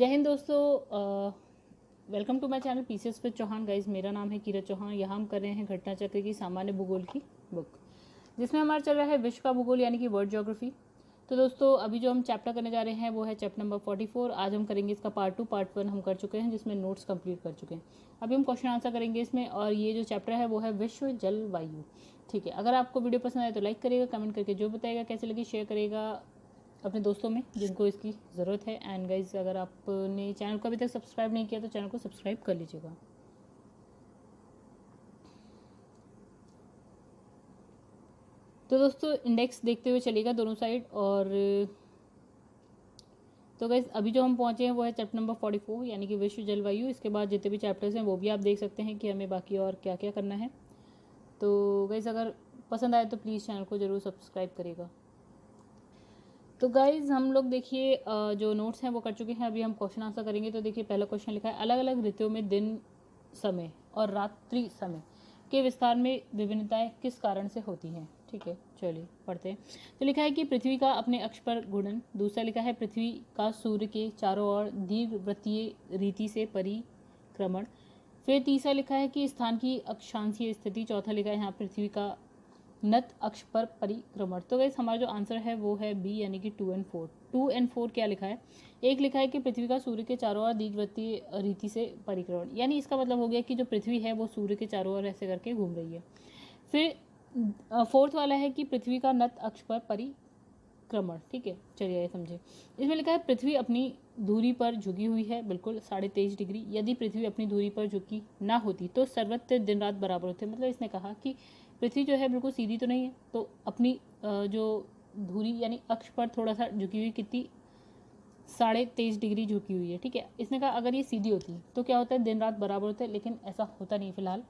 जय हिंद दोस्तों, welcome to my channel PCS with Chauhan. Guys, मेरा नाम है कीरत चौहान। यहाँ हम कर रहे हैं घटना चक्र की सामान्य भूगोल की बुक, जिसमें हमारा चल रहा है विश्व का भूगोल यानी कि वर्ल्ड ज्योग्राफी। तो दोस्तों, अभी जो हम चैप्टर करने जा रहे हैं वो है चैप्टर नंबर 44। आज हम करेंगे इसका पार्ट 2। पार्ट 1 हम कर चुके हैं, जिसमें नोट्स कंप्लीट कर चुके हैं। अभी हम क्वेश्चन आंसर करेंगे इसमें, और ये जो चैप्टर है वो है विश्व जलवायु। ठीक है, अगर आपको वीडियो पसंद आए तो लाइक करिएगा, कमेंट करके जो बताएगा कैसे लगी शेयर करेगा अपने दोस्तों में जिनको इसकी ज़रूरत है। एंड गाइज, अगर आपने चैनल को अभी तक सब्सक्राइब नहीं किया तो चैनल को सब्सक्राइब कर लीजिएगा। तो दोस्तों, इंडेक्स देखते हुए चलेगा दोनों साइड। और तो गाइज, अभी जो हम पहुंचे हैं वो है चैप्टर नंबर 44 यानी कि विश्व जलवायु। इसके बाद जितने भी चैप्टर्स हैं वो भी आप देख सकते हैं कि हमें बाकी और क्या क्या करना है। तो गाइज, अगर पसंद आए तो प्लीज़ चैनल को ज़रूर सब्सक्राइब करेगा। तो गाइज, हम लोग देखिए जो नोट्स हैं वो कर चुके हैं। अभी हम क्वेश्चन आंसर करेंगे। तो देखिए, पहला क्वेश्चन लिखा है, अलग अलग ऋतुओं में दिन समय और रात्रि समय के विस्तार में विभिन्नताएं किस कारण से होती हैं। ठीक है, चलिए पढ़ते हैं। तो लिखा है कि पृथ्वी का अपने अक्ष पर घूर्णन। दूसरा लिखा है पृथ्वी का सूर्य के चारों ओर दीर्घवृत्तीय रीति से परिक्रमण। फिर तीसरा लिखा है कि स्थान की अक्षांशीय स्थिति। चौथा लिखा है यहाँ पृथ्वी का नत अक्ष पर परिक्रमण। तो गाइस, हमारा जो आंसर है वो है बी यानी कि 2 और 4। 2 और 4 क्या लिखा है? एक लिखा है कि पृथ्वी का सूर्य के चारों ओर दीर्घवृत्तीय रीति से परिक्रमण, यानी इसका मतलब हो गया कि जो पृथ्वी है वो सूर्य के चारों ओर ऐसे करके घूम रही है। फिर फोर्थ वाला है कि पृथ्वी का नत अक्ष पर परिक्रमण। ठीक है, चलिए समझे। इसमें लिखा है पृथ्वी अपनी दूरी पर झुकी हुई है, बिल्कुल 23.5 डिग्री। यदि पृथ्वी अपनी दूरी पर झुकी ना होती तो सर्वत्र दिन रात बराबर होते। मतलब इसने कहा कि पृथ्वी जो है बिल्कुल सीधी तो नहीं है, तो अपनी जो धुरी यानी अक्ष पर थोड़ा सा झुकी हुई, कितनी 23.5 डिग्री झुकी हुई है। ठीक है, इसने कहा अगर ये सीधी होती तो क्या होता है, दिन रात बराबर होते हैं, लेकिन ऐसा होता नहीं फिलहाल,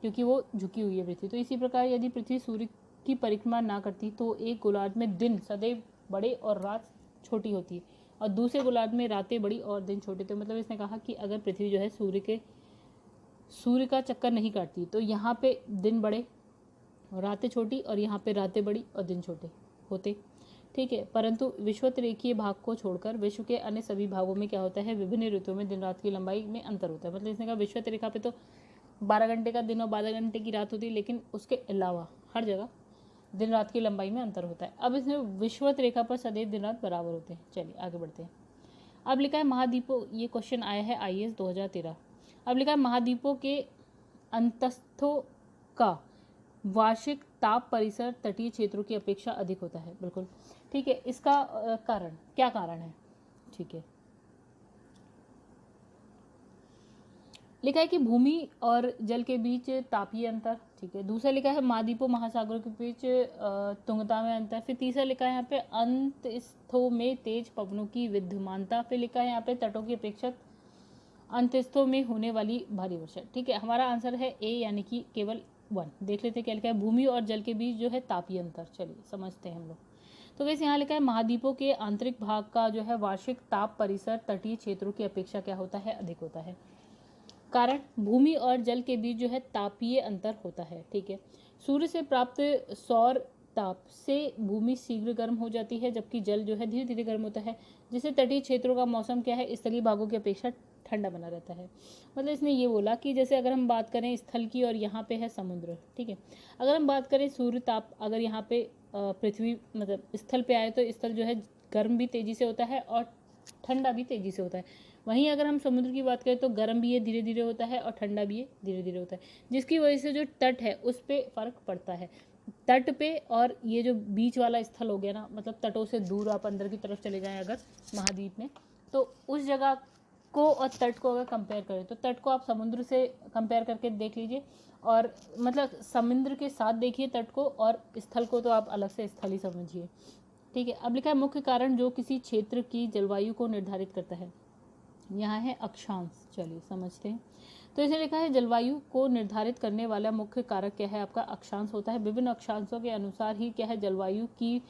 क्योंकि वो झुकी हुई है पृथ्वी। तो इसी प्रकार यदि पृथ्वी सूर्य की परिक्रमा ना करती तो एक गोलार्ध में दिन सदैव बड़े और रात छोटी होती है, और दूसरे गोलार्ध में रातें बड़ी और दिन छोटे। तो मतलब इसने कहा कि अगर पृथ्वी जो है सूर्य का चक्कर नहीं काटती तो यहाँ पे दिन बड़े और रातें छोटी, और यहाँ पे रातें बड़ी और दिन छोटे होते। ठीक है, परंतु विषुवत रेखीय भाग को छोड़कर विश्व के अन्य सभी भागों में क्या होता है, विभिन्न ऋतुओं में दिन रात की लंबाई में अंतर होता है। मतलब इसने कहा विषुवत रेखा पे तो 12 घंटे का दिन और 12 घंटे की रात होती है, लेकिन उसके अलावा हर जगह दिन रात की लंबाई में अंतर होता है। अब इसमें विषुवत रेखा पर सदैव दिन रात बराबर होते हैं। चलिए आगे बढ़ते हैं। अब लिखा है महाद्वीपों, ये क्वेश्चन आया है IAS 2013। अब लिखा है महाद्वीपों के अंतस्थों का वार्षिक ताप परिसर तटीय क्षेत्रों की अपेक्षा अधिक होता है। बिल्कुल ठीक है, इसका कारण क्या कारण है? ठीक है, लिखा है कि भूमि और जल के बीच तापीय अंतर। ठीक है, दूसरा लिखा है महाद्वीपों महासागरों के बीच तुंगता में अंतर। फिर तीसरा लिखा है यहाँ पे अंतस्थों में तेज पवनों की विद्यमानता। फिर लिखा है यहाँ पे तटों की अपेक्षा अंतस्थों में होने वाली भारी वर्षा। ठीक है, हमारा आंसर है ए यानी कि केवल 1। देख लेते क्या लिखा है, भूमि और जल के बीच जो है तापीय अंतर। चलिए समझते हैं हम लोग। तो वैसे यहाँ लिखा है महाद्वीपों के आंतरिक भाग का जो है वार्षिक ताप परिसर तटीय क्षेत्रों की अपेक्षा क्या होता है, अधिक होता है। कारण भूमि और जल के बीच जो है तापीय अंतर होता है। ठीक है, सूर्य से प्राप्त सौर ताप से भूमि शीघ्र गर्म हो जाती है, जबकि जल जो है धीरे धीरे गर्म होता है, जिससे तटीय क्षेत्रों का मौसम क्या है, स्थलीय भागों की अपेक्षा ठंडा बना रहता है। मतलब इसने ये बोला कि जैसे अगर हम बात करें स्थल की और यहाँ पे है समुद्र। ठीक है, अगर हम बात करें सूर्य ताप, अगर यहाँ पे पृथ्वी मतलब स्थल पे आए तो स्थल जो है गर्म भी तेजी से होता है और ठंडा भी तेजी से होता है। वहीं अगर हम समुद्र की बात करें तो गर्म भी है, धीरे धीरे होता है, और ठंडा भी है, धीरे धीरे होता है, जिसकी वजह से जो तट है उस पर फर्क पड़ता है। तट पे और ये जो बीच वाला स्थल हो गया ना, मतलब तटों से दूर आप अंदर की तरफ चले जाएं अगर महाद्वीप में, तो उस जगह को और तट को अगर कंपेयर करें तो तट को आप समुद्र से कंपेयर करके देख लीजिए, और मतलब समुद्र के साथ देखिए तट को, और स्थल को तो आप अलग से स्थल ही समझिए। ठीक है, अब लिखा है मुख्य कारण जो किसी क्षेत्र की जलवायु को निर्धारित करता है। यहाँ है अक्षांश। चलिए समझते हैं। तो इसे लिखा है जलवायु को निर्धारित करने वाला मुख्य कारक क्या है, आपका अक्षांश होता है। विभिन्न अक्षांशों के अनुसार ही क्या है, जलवायु की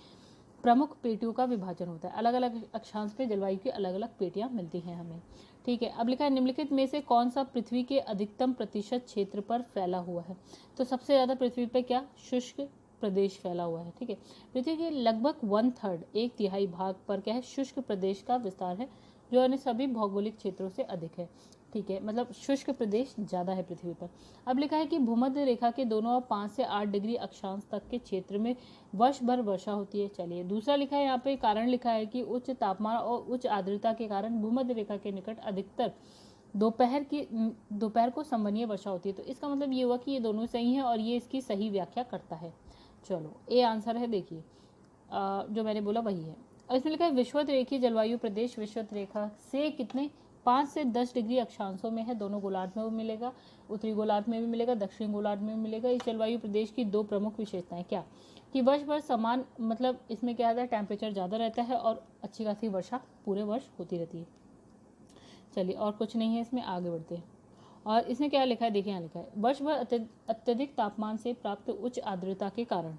प्रमुख पेटियों का विभाजन होता है। अलग अलग अक्षांश पे जलवायु की अलग अलग पेटियां मिलती हैं हमें। ठीक है, अब लिखा है निम्नलिखित में से कौन सा पृथ्वी के अधिकतम प्रतिशत क्षेत्र पर फैला हुआ है। तो सबसे ज़्यादा पृथ्वी पर क्या शुष्क प्रदेश फैला हुआ है। ठीक है, पृथ्वी के लगभग 1/3 एक तिहाई भाग पर क्या है, शुष्क प्रदेश का विस्तार है, जो अन्य सभी भौगोलिक क्षेत्रों से अधिक है। ठीक है, मतलब शुष्क प्रदेश ज़्यादा है पृथ्वी पर। अब लिखा है कि भूमध्य रेखा के दोनों ओर 5 से 8 डिग्री अक्षांश तक के क्षेत्र में वर्ष भर वर्षा होती है। चलिए दूसरा लिखा है, यहाँ पे कारण लिखा है कि उच्च तापमान और उच्च आर्द्रता के कारण भूमध्य रेखा के निकट अधिकतर दोपहर को संवहनीय वर्षा होती है। तो इसका मतलब ये हुआ कि ये दोनों सही है और ये इसकी सही व्याख्या करता है। चलो ए आंसर है, देखिए जो मैंने बोला वही है। और इसमें लिखा है विषुवत रेखीय जलवायु प्रदेश विषुवत रेखा से कितने 5 से 10 डिग्री अक्षांशों में है। दोनों गोलार्ध में भी मिलेगा, उत्तरी गोलार्ध में भी मिलेगा, दक्षिणी गोलार्ध में भी मिलेगा। इस जलवायु प्रदेश की 2 प्रमुख विशेषताएं क्या कि वर्ष भर समान, मतलब इसमें क्या है, टेम्परेचर ज़्यादा रहता है और अच्छी खासी वर्षा पूरे वर्ष होती रहती है। चलिए और कुछ नहीं है इसमें, आगे बढ़ते हैं। और इसमें क्या लिखा है, देखिए यहाँ लिखा है वर्ष भर अत्यधिक तापमान से प्राप्त उच्च आर्द्रता के कारण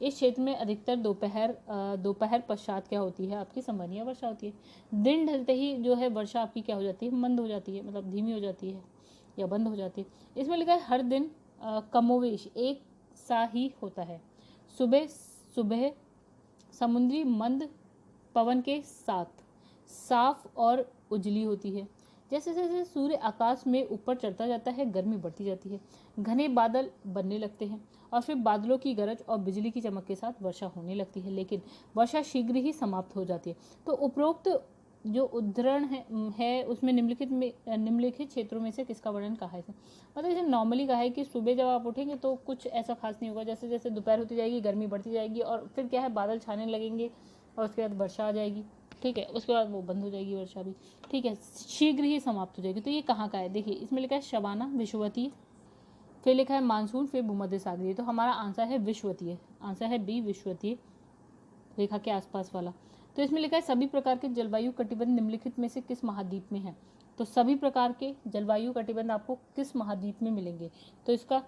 इस क्षेत्र में अधिकतर दोपहर पश्चात क्या होती है, आपकी संवहनीय वर्षा होती है। दिन ढलते ही जो है वर्षा आपकी क्या हो जाती है, मंद हो जाती है, मतलब धीमी हो जाती है या बंद हो जाती है। इसमें लिखा है हर दिन कमोवेश एक सा ही होता है। सुबह सुबह समुद्री मंद पवन के साथ साफ और उजली होती है। जैसे जैसे सूर्य आकाश में ऊपर चढ़ता जाता है गर्मी बढ़ती जाती है, घने बादल बनने लगते हैं और फिर बादलों की गरज और बिजली की चमक के साथ वर्षा होने लगती है, लेकिन वर्षा शीघ्र ही समाप्त हो जाती है। तो उपरोक्त जो उद्धरण है उसमें निम्नलिखित क्षेत्रों में से किसका वर्णन कहा है। मतलब जैसे नॉर्मली कहा है कि सुबह जब आप उठेंगे तो कुछ ऐसा खास नहीं होगा, जैसे जैसे दोपहर होती जाएगी गर्मी बढ़ती जाएगी और फिर क्या है बादल छाने लगेंगे और उसके बाद वर्षा आ जाएगी। ठीक है, उसके बाद वो बंद हो जाएगी वर्षा भी। ठीक है, शीघ्र ही समाप्त हो जाएगी। तो ये कहाँ का है, देखिए इसमें लिखा है शबाना विषुवतीय, फिर लिखा है मानसून, फिर भूमध्य सागरीय। तो हमारा आंसर है विषुवतीय, आंसर है बी विषुवतीय रेखा के आसपास वाला। तो इसमें लिखा है सभी प्रकार के जलवायु कटिबंध निम्नलिखित में से किस महाद्वीप में है। तो सभी प्रकार के जलवायु कटिबंध आपको किस महाद्वीप में मिलेंगे, तो इसका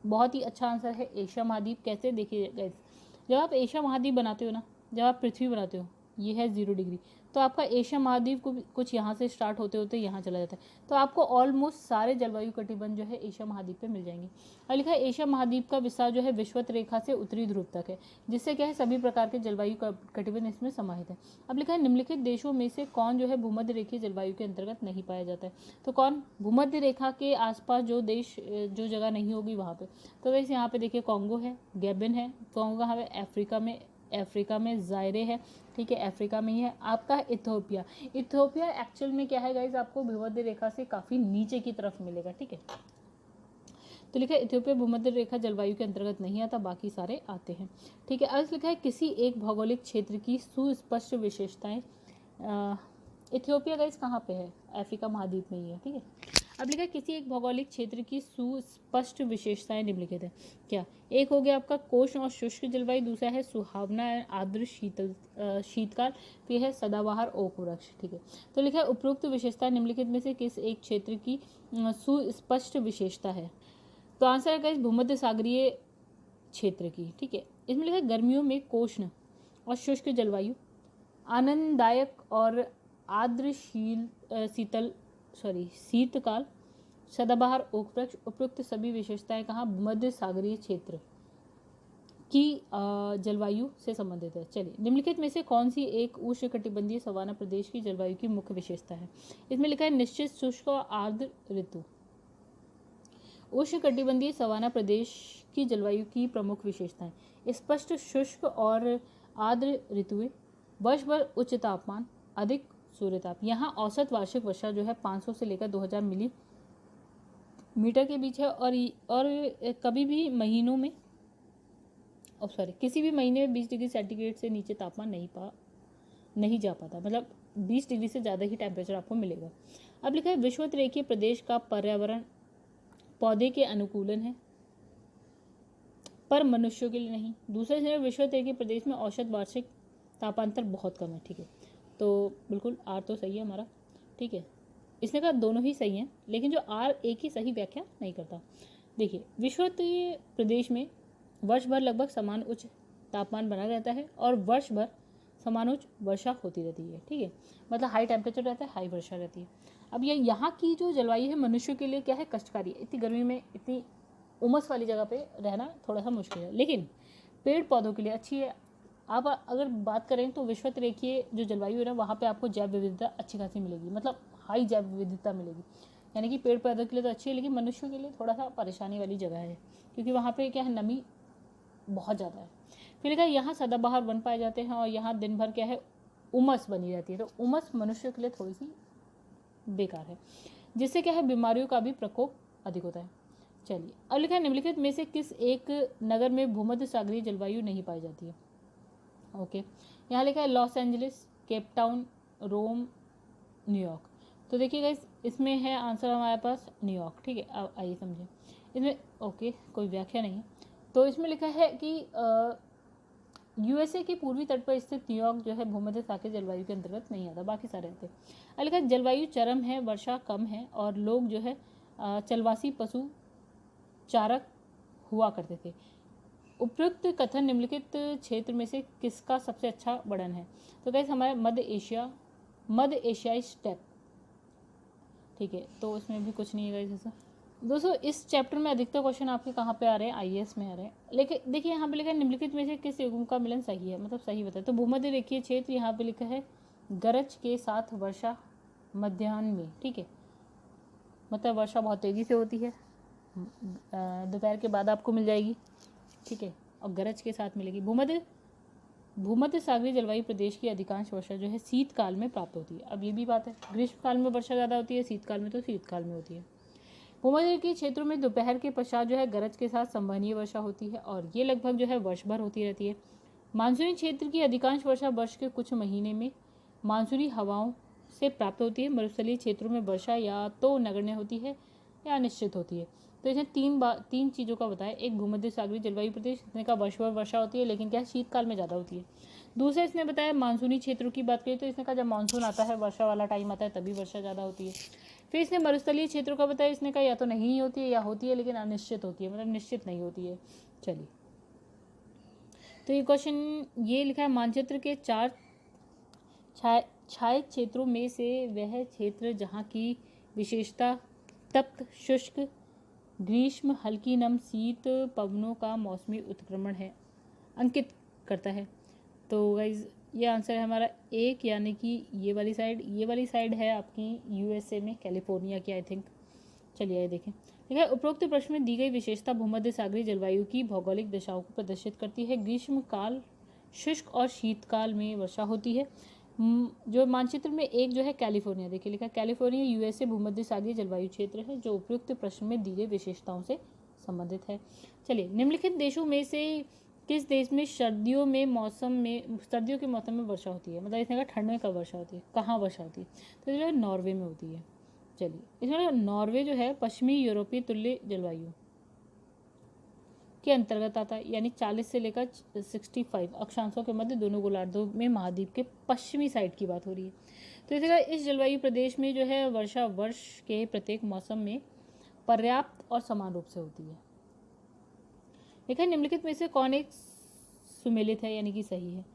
बहुत ही अच्छा आंसर है एशिया महाद्वीप। कैसे, देखिए गाइस, जब आप एशिया महाद्वीप बनाते हो ना, जब आप पृथ्वी बनाते हो, ये है 0 डिग्री, तो आपका एशिया महाद्वीप को कुछ यहाँ से स्टार्ट होते होते यहाँ चला जाता है। तो आपको ऑलमोस्ट सारे जलवायु कटिबंध जो है एशिया महाद्वीप पे मिल जाएंगे। और लिखा है एशिया महाद्वीप का विस्तार जो है विषुवत रेखा से उत्तरी ध्रुव तक है, जिससे क्या है सभी प्रकार के जलवायु कटिबंध इसमें समाहित है। अब लिखा है निम्नलिखित देशों में से कौन जो है भूमध्य रेखीय जलवायु के अंतर्गत नहीं पाया जाता है। तो कौन, भूमध्य रेखा के आसपास जो देश जो जगह नहीं होगी वहाँ पे। तो वैसे यहाँ पे देखिए कॉन्गो है, गैबिन है, कॉन्गो कहाँ है, अफ्रीका में जायरे है। ठीक है, अफ्रीका में ही है। आपका इथियोपिया एक्चुअल में क्या है गाइज, आपको भूमध्य रेखा से काफ़ी नीचे की तरफ मिलेगा। ठीक है, तो लिखा है इथियोपिया भूमध्य रेखा जलवायु के अंतर्गत नहीं आता, बाकी सारे आते हैं। ठीक है, आज लिखा है किसी एक भौगोलिक क्षेत्र की सुस्पष्ट विशेषताएं। इथियोपिया गाइज कहाँ पे है, अफ्रीका महाद्वीप में ही है। ठीक है, अब लिखा है किसी एक भौगोलिक क्षेत्र की सुस्पष्ट विशेषताएं निम्नलिखित है। क्या, एक हो गया आपका कोष्ण और शुष्क जलवायु, दूसरा है सुहावना आर्द्र शीतकाल, फिर है सदाबहार ओक वृक्ष। ठीक है, तो लिखा है उपरोक्त विशेषताएं निम्नलिखित में से किस एक क्षेत्र की सुस्पष्ट विशेषता है। तो आंसर है भूमध्य सागरीय क्षेत्र की। ठीक है, इसमें लिखा है गर्मियों में कोष्ण और शुष्क जलवायु, आनंददायक और आर्द्र शीतकाल, सदाबहार ओक वृक्ष। उपयुक्त सभी विशेषताएं कहाँ, भूमध्य सागरीय क्षेत्र की जलवायु से संबंधित है। चलिए निम्नलिखित में से कौन सी एक उष्णकटिबंधीय सवाना प्रदेश की जलवायु की मुख्य विशेषता है। इसमें लिखा है निश्चित शुष्क और आर्द्र ऋतु। उष्णकटिबंधीय सवाना प्रदेश की जलवायु की प्रमुख विशेषताएं, स्पष्ट शुष्क और आर्द्र ऋतुएं, वर्ष भर उच्च तापमान, अधिक सूर्यताप। यहाँ औसत वार्षिक वर्षा जो है 500 से लेकर 2000 मिलीमीटर के बीच है और कभी भी महीनों में किसी भी महीने में 20 डिग्री सेंटीग्रेड से नीचे तापमान नहीं जा पाता, मतलब 20 डिग्री से ज़्यादा ही टेम्परेचर आपको मिलेगा। अब लिखा है विषुवत रेखीय प्रदेश का पर्यावरण पौधे के अनुकूलन है पर मनुष्यों के लिए नहीं। दूसरे से विषुवत रेखीय प्रदेश में औसत वार्षिक तापांतर बहुत कम है। ठीक है, तो बिल्कुल आर तो सही है हमारा। ठीक है, इसने कहा दोनों ही सही हैं, लेकिन जो आर एक ही सही व्याख्या नहीं करता। देखिए विषुवतीय प्रदेश में वर्ष भर लगभग समान उच्च तापमान बना रहता है और वर्ष भर समान उच्च वर्षा होती रहती है। ठीक है, मतलब हाई टेम्परेचर रहता है, हाई वर्षा रहती है। अब ये यहाँ की जो जलवायु है मनुष्यों के लिए क्या है, कष्टकारी है। इतनी गर्मी में इतनी उमस वाली जगह पे रहना थोड़ा सा मुश्किल है, लेकिन पेड़ पौधों के लिए अच्छी है। आप अगर बात करें तो विश्वतरेखीय जो जलवायु है ना, वहाँ पे आपको जैव विविधता अच्छी खासी मिलेगी, मतलब हाई जैव विविधता मिलेगी, यानी कि पेड़ पौधों के लिए तो अच्छी है, लेकिन मनुष्यों के लिए थोड़ा सा परेशानी वाली जगह है, क्योंकि वहाँ पे क्या है, नमी बहुत ज़्यादा है। फिर लिखा है यहाँ सदाबहार वन पाए जाते हैं और यहाँ दिन भर क्या है, उमस बनी रहती है। तो उमस मनुष्य के लिए थोड़ी सी बेकार है, जिससे क्या है, बीमारियों का भी प्रकोप अधिक होता है। चलिए अब लिखा है निम्नलिखित में से किस एक नगर में भूमध्य सागरीय जलवायु नहीं पाई जाती है। ओके, यहाँ लिखा है लॉस एंजलिस, केप टाउन, रोम, न्यूयॉर्क। तो देखिए गाइस, इसमें है आंसर हमारे पास न्यूयॉर्क। ठीक है, अब आइए समझें इसमें। ओके, कोई व्याख्या नहीं है। तो इसमें लिखा है कि यूएसए के पूर्वी तट पर स्थित न्यूयॉर्क जो है भूमध्य सागरीय जलवायु के अंतर्गत नहीं आता, बाकी सारे आते। अब लिखा है जलवायु चरम है, वर्षा कम है और लोग जो है चलवासी पशु चारक हुआ करते थे। उपयुक्त कथन निम्नलिखित क्षेत्र में से किसका सबसे अच्छा वर्णन है। तो गाइस हमारे मध्य एशियाई स्टेप। ठीक है, तो इसमें भी कुछ नहीं है गाइस ऐसा। दोस्तों इस चैप्टर में अधिकतर क्वेश्चन आपके कहाँ पे आ रहे हैं, आईएएस में आ रहे हैं। लेकिन देखिए यहाँ पे लिखा है निम्नलिखित में से किस युग्म का मिलन सही है, मतलब सही बताए। तो भूमध्य रेखीय क्षेत्र, यहाँ पे लिखा है गरज के साथ वर्षा मध्याह्न में। ठीक है, मतलब वर्षा बहुत तेज़ी से होती है, दोपहर के बाद आपको मिल जाएगी। ठीक है, और गरज के साथ मिलेगी। भूमध्य सागरीय जलवायु प्रदेश की अधिकांश वर्षा जो है शीतकाल में प्राप्त होती है। अब ये भी बात है, ग्रीष्मकाल में वर्षा ज़्यादा होती है, शीतकाल में तो शीतकाल में होती है। भूमध्य के क्षेत्रों में दोपहर के पश्चात जो है गरज के साथ संवहनीय वर्षा होती है और ये लगभग जो है वर्ष भर होती रहती है। मानसूनी क्षेत्र की अधिकांश वर्षा वर्ष के कुछ महीने में मानसूनी हवाओं से प्राप्त होती है। मरुस्थलीय क्षेत्रों में वर्षा या तो नगण्य होती है या अनिश्चित होती है। तो इसने तीन चीज़ों का बताया। एक भूमध्य सागरीय जलवायु प्रदेश, इसने का वर्ष भर वर्षा होती है, लेकिन क्या शीतकाल में ज़्यादा होती है। दूसरा इसने बताया मानसूनी क्षेत्रों की बात करें तो इसने कहा जब मानसून आता है, वर्षा वाला टाइम आता है, तभी वर्षा ज़्यादा होती है। फिर इसने मरुस्थलीय क्षेत्रों का बताया, इसने कहा या तो नहीं होती है या होती है लेकिन अनिश्चित होती है, मतलब निश्चित नहीं होती है। चलिए, तो ये क्वेश्चन ये लिखा है मानचित्र के 4 छाया क्षेत्रों में से वह क्षेत्र जहाँ की विशेषता तप्त शुष्क ग्रीष्म हल्की नम शीत पवनों का मौसमी उत्क्रमण है, अंकित करता है। तो गाइज ये आंसर है हमारा एक, यानी कि ये वाली साइड है आपकी यूएसए में, कैलिफोर्निया की आई थिंक। चलिए आइए देखें। देखिए उपरोक्त प्रश्न में दी गई विशेषता भूमध्य सागरीय जलवायु की भौगोलिक दशाओं को प्रदर्शित करती है। ग्रीष्मकाल शुष्क और शीतकाल में वर्षा होती है। जो मानचित्र में एक जो है कैलिफोर्निया, देखिए लिखा कैलिफोर्निया यूएसए भूमध्य सागरीय जलवायु क्षेत्र है जो उपयुक्त प्रश्न में दी गई विशेषताओं से संबंधित है। चलिए, निम्नलिखित देशों में से किस देश में सर्दियों के मौसम में वर्षा होती है, मतलब इसने कहा ठंड में कब वर्षा होती है, कहाँ वर्षा होती है। तो जो है नॉर्वे में होती है। चलिए, इसमें नॉर्वे जो है पश्चिमी यूरोपीय तुल्य जलवायु के अंतर्गत आता है, यानी 40 से लेकर 65 अक्षांशों के मध्य दोनों गोलार्धों में महाद्वीप के पश्चिमी साइड की बात हो रही है। तो इस जलवायु प्रदेश में जो है वर्षा वर्ष के प्रत्येक मौसम में पर्याप्त और समान रूप से होती है। देखिए निम्नलिखित में से कौन एक सुमेलित है, यानी कि सही है।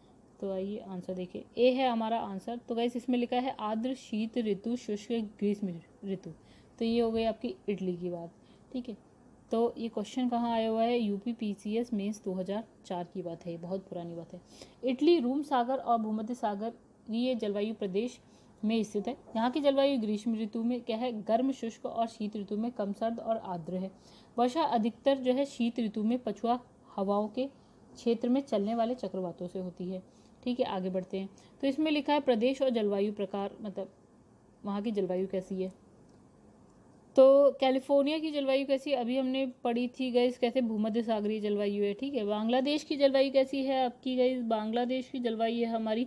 तो आइए आंसर देखिए, ए है हमारा आंसर। तो गाइस इसमें लिखा है आर्द्र शीत ऋतु शुष्क ग्रीष्म ऋतु, तो ये हो गई आपकी इटली की बात। ठीक है, तो ये क्वेश्चन कहाँ आया हुआ है, यूपी पीसीएस मेंस 2004 की बात है, ये बहुत पुरानी बात है। इटली रूम सागर और भूमध्य सागरीय जलवायु प्रदेश में स्थित है। यहाँ की जलवायु ग्रीष्म ऋतु में क्या है, गर्म शुष्क और शीत ऋतु में कम सर्द और आर्द्र है। वर्षा अधिकतर जो है शीत ऋतु में पछुआ हवाओं के क्षेत्र में चलने वाले चक्रवातों से होती है। ठीक है, आगे बढ़ते हैं। तो इसमें लिखा है प्रदेश और जलवायु प्रकार, मतलब वहाँ की जलवायु कैसी है। तो कैलिफोर्निया की जलवायु कैसी, अभी हमने पढ़ी थी गैस, कैसे भूमध्य सागरीय जलवायु है। ठीक है, बांग्लादेश की जलवायु कैसी है आपकी गैस, बांग्लादेश की जलवायु है हमारी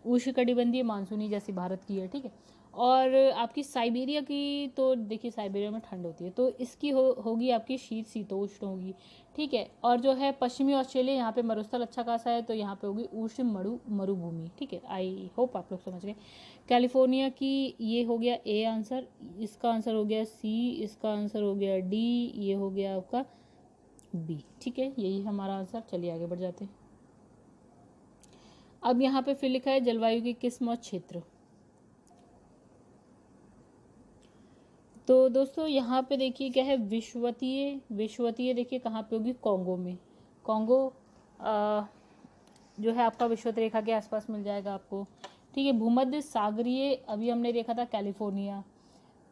उष्णकटिबंधीय मानसूनी जैसी भारत की है। ठीक है, और आपकी साइबेरिया की तो देखिए साइबेरिया में ठंड होती है, तो इसकी होगी आपकी शीतोष्ण होगी। ठीक है, और जो है पश्चिमी ऑस्ट्रेलिया, यहाँ पे मरुस्थल अच्छा खासा है, तो यहाँ पे होगी उष्ण मरुभूमि। ठीक है, आई होप आप लोग समझ गए। कैलिफोर्निया की ये हो गया ए आंसर, इसका आंसर हो गया सी, इसका आंसर हो गया डी, ये हो गया आपका बी। ठीक है, यही हमारा आंसर। चलिए आगे बढ़ जाते हैं। अब यहाँ पे फिर लिखा है जलवायु की किस्म और क्षेत्र। तो दोस्तों यहाँ पे देखिए क्या है, विश्वतीय देखिए कहाँ पे होगी, कॉन्गो में। कॉन्गो जो है आपका विषुवत रेखा के आसपास मिल जाएगा आपको। ठीक है, भूमध्य सागरीय अभी हमने देखा था कैलिफोर्निया।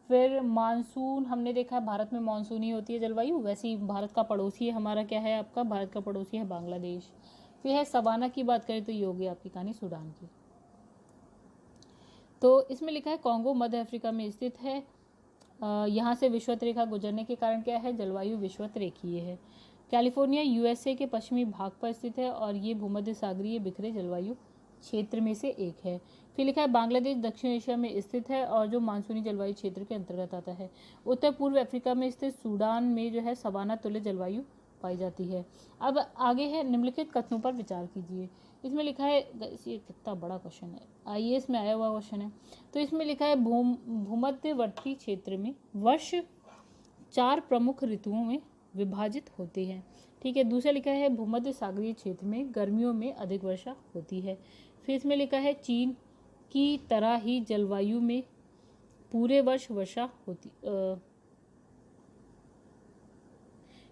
फिर मानसून हमने देखा है भारत में मानसून ही होती है जलवायु, वैसे ही भारत का पड़ोसी है हमारा, क्या है आपका भारत का पड़ोसी है बांग्लादेश। फिर है सवाना की बात करें तो ये होगी आपकी कहानी सूडान की। तो इसमें लिखा है कॉन्गो मध्य अफ्रीका में स्थित है। यहाँ से विषुवत रेखा गुजरने के कारण क्या है, जलवायु विषुवत रेखीय है। कैलिफोर्निया यूएसए के पश्चिमी भाग पर स्थित है और ये भूमध्य सागरीय बिखरे जलवायु क्षेत्र में से एक है। फिर लिखा है बांग्लादेश दक्षिण एशिया में स्थित है और जो मानसूनी जलवायु क्षेत्र के अंतर्गत आता है। उत्तर पूर्व अफ्रीका में स्थित सूडान में जो है सवाना तुल्य जलवायु पाई जाती है। अब आगे है निम्नलिखित कथनों पर विचार कीजिए। इसमें लिखा है, ये कितना बड़ा क्वेश्चन है, आईएएस में आया हुआ क्वेश्चन है। तो इसमें लिखा है भूमध्यवर्ती क्षेत्र में वर्ष 4 प्रमुख ऋतुओं में विभाजित होते हैं। ठीक है, दूसरा लिखा है भूमध्य सागरीय क्षेत्र में गर्मियों में अधिक वर्षा होती है। फिर इसमें लिखा है चीन की तरह ही जलवायु में पूरे वर्ष वर्षा होती।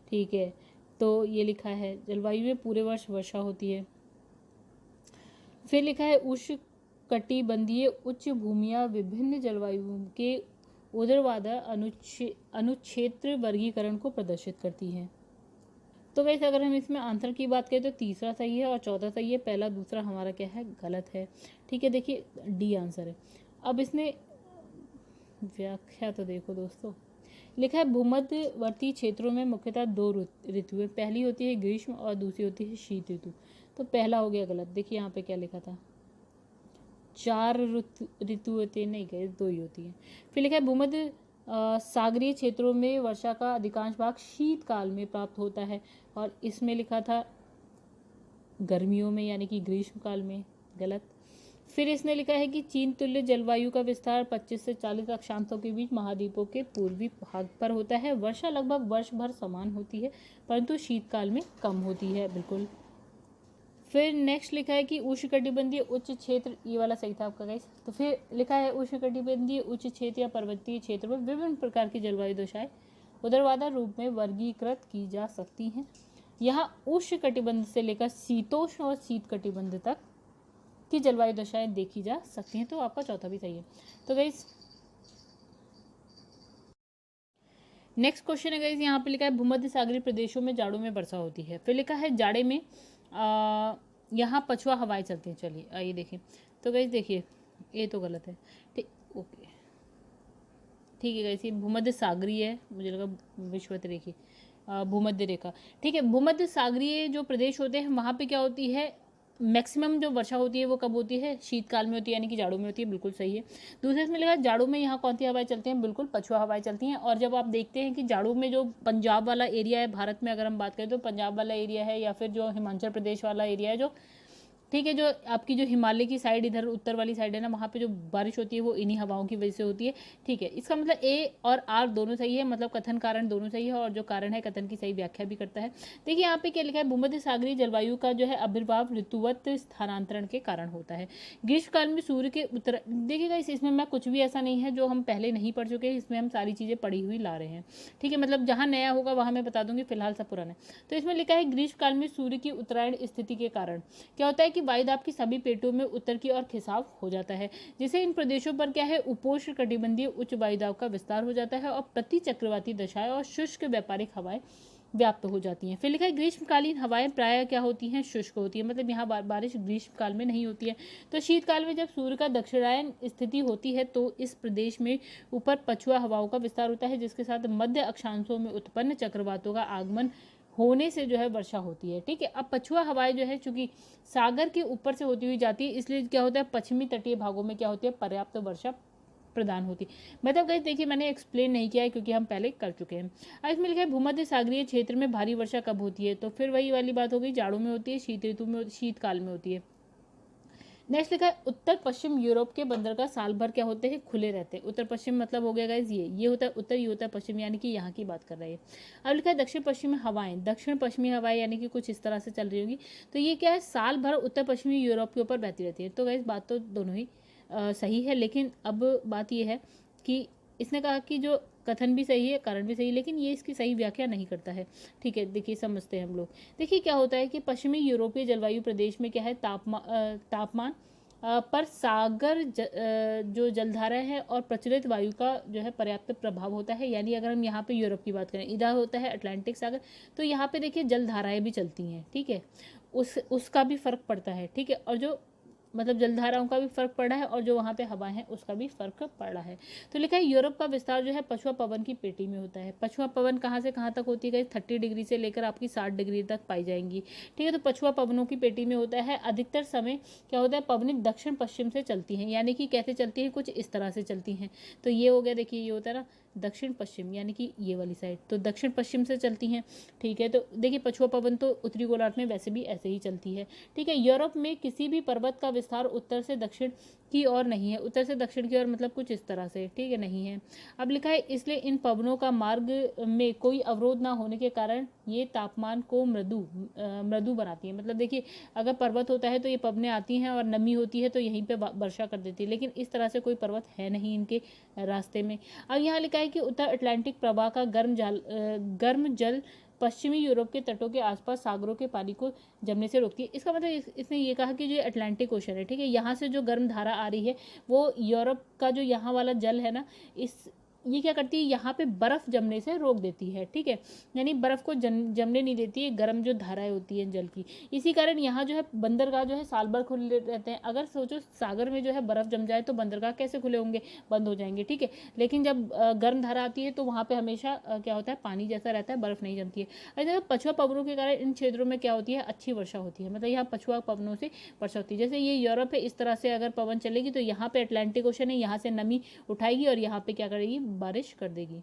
ठीक है, तो ये लिखा है जलवायु में पूरे वर्ष वर्षा होती है। फिर लिखा है उष्णकटिबंधीय उच्च भूमियां विभिन्न जलवायुओं के ऊर्ध्वाधर अनुक्षेत्र वर्गीकरण को प्रदर्शित करती हैं। तो वैसे अगर हम इसमें आंसर की बात करें तो तीसरा सही है और चौथा सही है, पहला दूसरा हमारा क्या है गलत है। ठीक है, देखिए डी आंसर है। अब इसने व्याख्या तो देखो दोस्तों, लिखा है भूमध्यवर्ती क्षेत्रों में मुख्यतः 2 ऋतुएं, पहली होती है ग्रीष्म और दूसरी होती है शीत ऋतु। तो पहला हो गया गलत। देखिए यहाँ पे क्या लिखा था, 4 ऋतु होती है, नहीं गए 2 ही होती है। फिर लिखा है भूमध्य सागरीय क्षेत्रों में वर्षा का अधिकांश भाग शीतकाल में प्राप्त होता है और इसमें लिखा था गर्मियों में यानी कि ग्रीष्म काल में, गलत। फिर इसने लिखा है कि चीन तुल्य जलवायु का विस्तार 25 से 40 अक्षांशों के बीच महाद्वीपों के पूर्वी भाग पर होता है। वर्षा लगभग वर्ष भर समान होती है परंतु शीतकाल में कम होती है, बिल्कुल। फिर नेक्स्ट लिखा है कि उष्णकटिबंधीय उच्च क्षेत्र, ये वाला सही था आपका गाइस। तो फिर लिखा है उष्णकटिबंधीय उच्च क्षेत्र या पर्वतीय क्षेत्र में विभिन्न प्रकार की जलवायु दशाएं ऊर्ध्वाधर रूप में वर्गीकृत की जा सकती हैं। यहाँ उष्णकटिबंध से लेकर शीतोष्ण और शीत कटिबंध तक की जलवायु दशाएं देखी जा सकती हैं। तो आपका चौथा भी सही है। तो गाइस नेक्स्ट क्वेश्चन है गाइस, यहाँ पे लिखा है भूमध्य सागरीय प्रदेशों में जाड़ों में वर्षा होती है। फिर लिखा है जाड़े में यहाँ पछुआ हवाएं चलती हैं। चलिए आइए देखिए। तो गाइस देखिए ये तो गलत है, ठीक ओके, ठीक है गाइस, ये भूमध्य सागरीय है, मुझे लगा विषुवत रेखी भूमध्य रेखा। ठीक है, भूमध्य सागरीय जो प्रदेश होते हैं वहाँ पे क्या होती है, मैक्सिमम जो वर्षा होती है वो कब होती है, शीतकाल में होती है यानी कि जाड़ों में होती है, बिल्कुल सही है। दूसरे इसमें लगा जाड़ों में यहाँ कौन सी हवाएं चलती हैं, बिल्कुल पछुआ हवाएं चलती हैं। और जब आप देखते हैं कि जाड़ों में जो पंजाब वाला एरिया है, भारत में अगर हम बात करें तो पंजाब वाला एरिया है या फिर जो हिमाचल प्रदेश वाला एरिया है, जो ठीक है, जो आपकी जो हिमालय की साइड इधर उत्तर वाली साइड है ना, वहाँ पे जो बारिश होती है वो इन्हीं हवाओं की वजह से होती है। ठीक है, इसका मतलब ए और आर दोनों सही है, मतलब कथन कारण दोनों सही है और जो कारण है कथन की सही व्याख्या भी करता है। देखिए यहाँ पे क्या लिखा है, भूमध्य सागरीय जलवायु का जो है आविर्भाव ऋतुवत स्थानांतरण के कारण होता है। ग्रीष्मकाल में सूर्य के उत्तर, देखिएगा इसमें मैं कुछ भी ऐसा नहीं है जो हम पहले नहीं पढ़ चुके, इसमें हम सारी चीज़ें पढ़ी हुई ला रहे हैं। ठीक है, मतलब जहाँ नया होगा वहाँ मैं बता दूंगी, फिलहाल सब पुराना है। तो इसमें लिखा है ग्रीष्मकाल में सूर्य की उत्तरायण स्थिति के कारण क्या होता है कि वायुदाब की सभी पेटों में उत्तर की ओर खिंचाव हो जाता है, जिससे इन प्रदेशों पर क्या है उपोष्ण कटिबंधीय उच्च वायुदाब का विस्तार हो जाता है और प्रति चक्रवाती दशाएं और शुष्क व्यापारिक हवाएं व्याप्त हो जाती हैं। फिर लिखा है ग्रीष्मकालीन हवाएं प्रायः क्या होती हैं, शुष्क होती है, मतलब यहाँ बारिश ग्रीष्मकाल में नहीं होती है। तो शीतकाल में जब सूर्य का दक्षिणायन स्थिति होती है तो इस प्रदेश में ऊपर पछुआ हवाओं का विस्तार होता है, जिसके साथ मध्य अक्षांशों में उत्पन्न चक्रवातों का आगमन होने से जो है वर्षा होती है। ठीक है, अब पछुआ हवाएं जो है चूंकि सागर के ऊपर से होती हुई जाती है, इसलिए क्या होता है पश्चिमी तटीय भागों में क्या होती है पर्याप्त वर्षा प्रदान होती। मतलब गाइस देखिए मैंने एक्सप्लेन नहीं किया है क्योंकि हम पहले कर चुके हैं। अब इसमें लिखा है भूमध्य सागरीय क्षेत्र में भारी वर्षा कब होती है, तो फिर वही वाली बात हो गई, जाड़ों में होती है, शीत ऋतु में, शीतकाल में होती है। नेक्स्ट लिखा है उत्तर पश्चिम यूरोप के बंदरगाह साल भर क्या होते हैं, खुले रहते हैं। उत्तर पश्चिम मतलब हो गया गाइस ये होता है उत्तर, ये होता है पश्चिम, यानी कि यहाँ की बात कर रहा है। अब लिखा है दक्षिण पश्चिमी हवाएं, दक्षिण पश्चिमी हवाएं यानी कि कुछ इस तरह से चल रही होगी। तो ये क्या है साल भर उत्तर पश्चिमी यूरोप के ऊपर बहती रहती है। तो गाइस बात तो दोनों ही सही है, लेकिन अब बात यह है कि इसने कहा कि जो कथन भी सही है, कारण भी सही है, लेकिन ये इसकी सही व्याख्या नहीं करता है। ठीक है, देखिए समझते हैं हम लोग। देखिए क्या होता है कि पश्चिमी यूरोपीय जलवायु प्रदेश में क्या है, तापमान पर सागर जो जलधारा है और प्रचलित वायु का जो है पर्याप्त प्रभाव होता है। यानी अगर हम यहाँ पे यूरोप की बात करें, इधर होता है अटलांटिक सागर, तो यहाँ पे देखिए जलधाराएं भी चलती हैं। ठीक है, उसका भी फर्क पड़ता है। ठीक है, और जो मतलब जलधाराओं का भी फर्क पड़ा है और जो वहाँ पे हवा है उसका भी फर्क पड़ा है। तो लिखा है यूरोप का विस्तार जो है पछुआ पवन की पेटी में होता है। पछुआ पवन कहाँ से कहाँ तक होती है, 30 डिग्री से लेकर आपकी 60 डिग्री तक पाई जाएंगी। ठीक है, तो पछुआ पवनों की पेटी में होता है। अधिकतर समय क्या होता है, पवनें दक्षिण पश्चिम से चलती हैं, यानी कि कैसे चलती हैं, कुछ इस तरह से चलती हैं। तो ये हो गया, देखिए ये होता है ना दक्षिण पश्चिम, यानी कि ये वाली साइड तो दक्षिण पश्चिम से चलती हैं। ठीक है, तो देखिए पछुआ पवन तो उत्तरी गोलार्ध में वैसे भी ऐसे ही चलती है। ठीक है, यूरोप में किसी भी पर्वत का विस्तार उत्तर से दक्षिण की ओर नहीं है। उत्तर से दक्षिण की ओर मतलब कुछ इस तरह से, ठीक है, नहीं है। अब लिखा है इसलिए इन पवनों का मार्ग में कोई अवरोध ना होने के कारण ये तापमान को मृदु बनाती है। मतलब देखिए अगर पर्वत होता है तो ये पवनें आती हैं और नमी होती है तो यहीं पे वर्षा कर देती है, लेकिन इस तरह से कोई पर्वत है नहीं इनके रास्ते में। अब यहाँ लिखा है कि उत्तर अटलांटिक प्रवाह का गर्म जल पश्चिमी यूरोप के तटों के आसपास सागरों के पानी को जमने से रोकती है। इसका मतलब इसने ये कहा कि जो अटलांटिक ओशन है, ठीक है, यहाँ से जो गर्म धारा आ रही है वो यूरोप का जो यहाँ वाला जल है ना, ये क्या करती है, यहाँ पे बर्फ जमने से रोक देती है। ठीक है, यानी बर्फ को जमने नहीं देती है, गर्म जो धाराएं होती है जल की। इसी कारण यहाँ जो है बंदरगाह जो है साल भर खुले रहते हैं। अगर सोचो सागर में जो है बर्फ जम जाए तो बंदरगाह कैसे खुले होंगे, बंद हो जाएंगे। ठीक है, लेकिन जब गर्म धारा आती है तो वहाँ पे हमेशा क्या होता है, पानी जैसा रहता है, बर्फ नहीं जमती है। अरे पछुआ पवनों के कारण इन क्षेत्रों में क्या होती है, अच्छी वर्षा होती है। मतलब यहाँ पछुआ पवनों से वर्षा होती है। जैसे ये यूरोप है, इस तरह से अगर पवन चलेगी तो यहाँ पे अटलांटिक ओशन है, यहाँ से नमी उठाएगी और यहाँ पे क्या करेगी, बारिश कर देगी।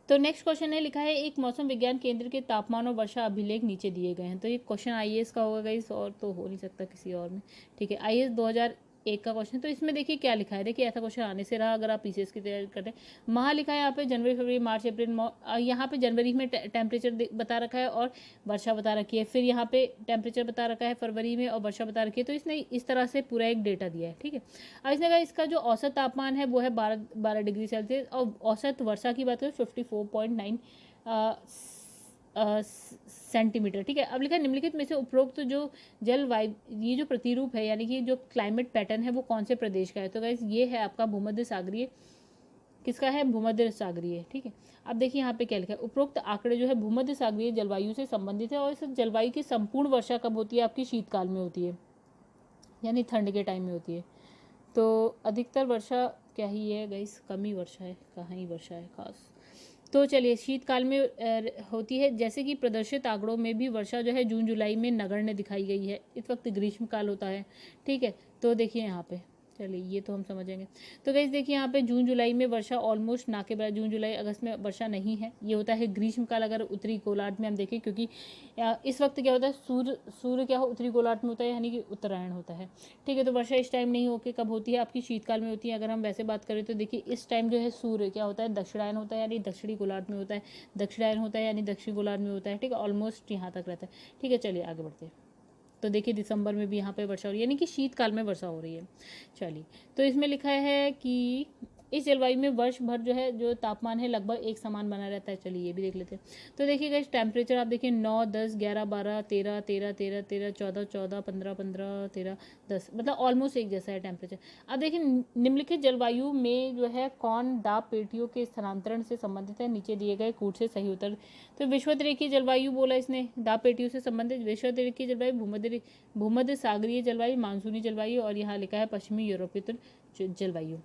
तो नेक्स्ट क्वेश्चन है, लिखा है एक मौसम विज्ञान केंद्र के तापमान और वर्षा अभिलेख नीचे दिए गए हैं। तो ये क्वेश्चन आईएएस का होगा गाइस, और तो हो नहीं सकता किसी और में। ठीक है, आईएएस 2001 का क्वेश्चन। तो इसमें देखिए क्या लिखा है, देखिए ऐसा क्वेश्चन आने से रहा अगर आप पीसीएस की तैयारी करते हैं। माह लिखा है यहाँ पे जनवरी फरवरी मार्च अप्रैल, यहाँ पे जनवरी में टेम्परेचर बता रखा है और वर्षा बता रखी है। फिर यहाँ पे टेम्परेचर बता रखा है फरवरी में और वर्षा बता रखी है। तो इसने इस तरह से पूरा एक डेटा दिया है। ठीक है, अब इसने कहा इसका जो औसत तापमान है वो है 12 डिग्री सेल्सियस और औसत वर्षा की बात करें 54.9 सेंटीमीटर। ठीक है, अब लिखा है निम्नलिखित में से उपरोक्त जो जलवायु, ये जो प्रतिरूप है यानी कि जो क्लाइमेट पैटर्न है वो कौन से प्रदेश का है। तो गाइस ये है आपका भूमध्य सागरीय, किसका है, भूमध्य सागरीय। ठीक है, अब देखिए यहाँ पे क्या लिखा है, उपरोक्त आंकड़े जो है भूमध्य सागरीय जलवायु से संबंधित है और इस जलवायु की संपूर्ण वर्षा कब होती है, आपकी शीतकाल में होती है, यानी ठंड के टाइम में होती है। तो अधिकतर वर्षा क्या ही है गाइस, कम ही वर्षा है, कहाँ ही वर्षा है खास। तो चलिए शीतकाल में होती है। जैसे कि प्रदर्शित आंकड़ों में भी वर्षा जो है जून जुलाई में नगण्य दिखाई गई है। इस वक्त ग्रीष्मकाल होता है। ठीक है, तो देखिए यहाँ पे, चलिए ये तो हम समझेंगे। तो गाइस देखिए यहाँ पे जून जुलाई में वर्षा ऑलमोस्ट ना के बराबर, जून जुलाई अगस्त में वर्षा नहीं है। ये होता है ग्रीष्मकाल अगर उत्तरी गोलार्ध में हम देखें, क्योंकि इस वक्त क्या होता है, सूर्य क्या हो उत्तरी गोलार्ध में होता है, यानी कि उत्तरायण होता है। ठीक है, तो वर्षा इस टाइम नहीं होकर कब होती है, आपकी शीतकाल में होती है। अगर हम वैसे बात करें तो देखिए इस टाइम जो है सूर्य क्या होता है, दक्षिणायन होता है, यानी दक्षिणी गोलार्ध में होता है। दक्षिणायन होता है यानी दक्षिणी गोलार्ध में होता है। ठीक है, ऑलमोस्ट यहाँ तक रहता है। ठीक है, चलिए आगे बढ़ते हैं। तो देखिए दिसंबर में भी यहाँ पे वर्षा हो रही है, यानी कि शीतकाल में वर्षा हो रही है। चलिए, तो इसमें लिखा है कि इस जलवायु में वर्ष भर जो है जो तापमान है लगभग एक समान बना रहता है। चलिए ये भी देख लेते हैं। तो देखिएगा इस टेम्परेचर आप देखिए 9, 10, 11, 12, 13, 13, 13, 13, 14, 14, 15, 15, 13, 10, मतलब ऑलमोस्ट एक जैसा है टेम्परेचर। अब देखिए निम्नलिखित जलवायु में जो है कौन दाब पेटियों के स्थानांतरण से संबंधित है, नीचे दिए गए कूट से सही उत्तर। तो विषुवत-रेखीय जलवायु बोला इसने, दाब पेटियों से संबंधित विषुवत-रेखीय जलवायु, भूमध्य सागरीय जलवायु, मानसूनी जलवायु, और यहाँ लिखा है पश्चिमी यूरोपीय जलवायु।